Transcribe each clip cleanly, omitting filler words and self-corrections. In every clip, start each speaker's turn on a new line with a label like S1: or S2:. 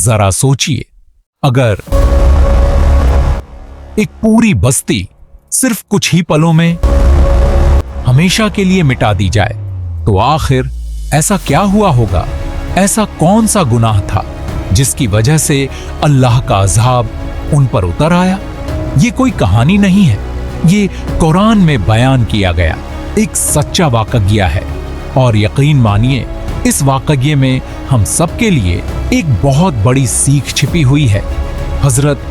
S1: जरा सोचिए, अगर एक पूरी बस्ती सिर्फ कुछ ही पलों में हमेशा के लिए मिटा दी जाए तो आखिर ऐसा क्या हुआ होगा? ऐसा कौन सा गुनाह था जिसकी वजह से अल्लाह का अज़ाब उन पर उतर आया? ये कोई कहानी नहीं है, ये कुरान में बयान किया गया एक सच्चा वाक़या है। और यकीन मानिए, इस वाक़ये में हम सब के लिए एक बहुत बड़ी सीख छिपी हुई है। हजरत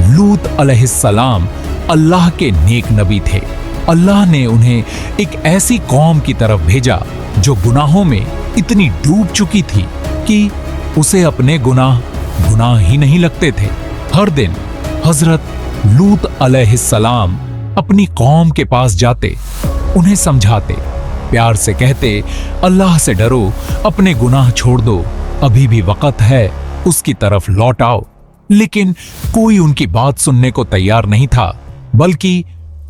S1: लूत अलैहिस्सलाम अल्लाह के नेक नबी थे। अल्लाह ने उन्हें एक ऐसी कौम की तरफ भेजा जो गुनाहों में इतनी डूब चुकी थी कि उसे अपने गुनाह ही नहीं लगते थे। हर दिन हजरत लूत अलैहिस्सलाम अपनी कौम के पास जाते, उन्हें समझाते, प्यार से कहते, अल्लाह से डरो, अपने गुनाह छोड़ दो, अभी भी वक्त है, उसकी तरफ लौट आओ। लेकिन कोई उनकी बात सुनने को तैयार नहीं था, बल्कि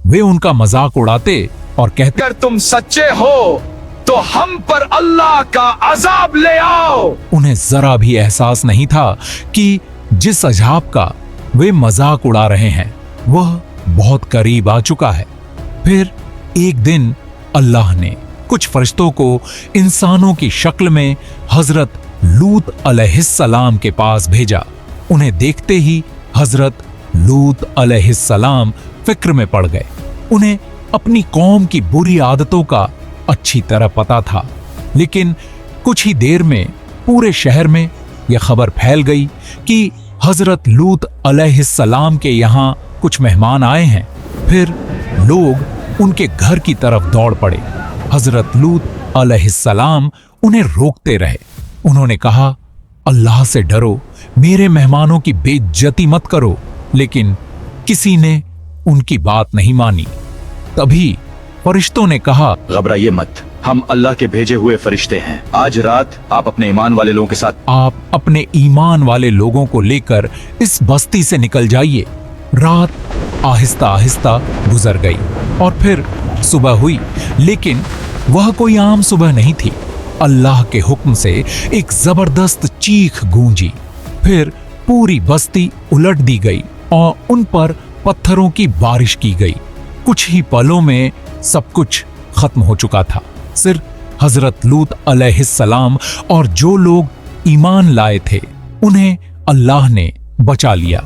S1: वे उनका मजाक उड़ाते और कहते,
S2: अगर तुम सच्चे हो तो हम पर अल्लाह का अजाब ले आओ।
S1: उन्हें जरा भी एहसास नहीं था कि जिस अजाब का वे मजाक उड़ा रहे हैं वह बहुत करीब आ चुका है। फिर एक दिन अल्लाह ने कुछ फरिश्तों को इंसानों की शक्ल में हजरत लूत अलैहिस्सलाम के पास भेजा। उन्हें देखते ही हजरत लूत अलैहिस्सलाम फिक्र में पड़ गए। उन्हें अपनी कौम की बुरी आदतों का अच्छी तरह पता था, लेकिन कुछ ही देर में पूरे शहर में यह खबर फैल गई कि हजरत लूत अलैहिस्सलाम के यहाँ कुछ मेहमान आए हैं। फिर लोग उनके घर की तरफ दौड़ पड़े। हजरत लूत अलैहिस्सलाम उन्हें रोकते रहे। उन्होंने कहा, अल्लाह से डरो, मेरे मेहमानों की बेइज्जती मत करो। लेकिन किसी ने उनकी बात नहीं मानी। तभी फरिश्तों ने कहा,
S2: घबराइए मत, हम अल्लाह के भेजे हुए फरिश्ते हैं। आज रात आप अपने ईमान वाले लोगों के साथ
S1: आप अपने ईमान वाले लोगों को लेकर इस बस्ती से निकल जाइए। रात आहिस्ता आहिस्ता गुजर गई और फिर सुबह हुई, लेकिन वह कोई आम सुबह नहीं थी। अल्लाह के हुक्म से एक जबरदस्त चीख गूंजी। फिर पूरी बस्ती उलट दी गई और उन पर पत्थरों की बारिश की गई। कुछ ही पलों में सब कुछ खत्म हो चुका था। सिर्फ हजरत लूत अलैहिस्सलाम और जो लोग ईमान लाए थे उन्हें अल्लाह ने बचा लिया।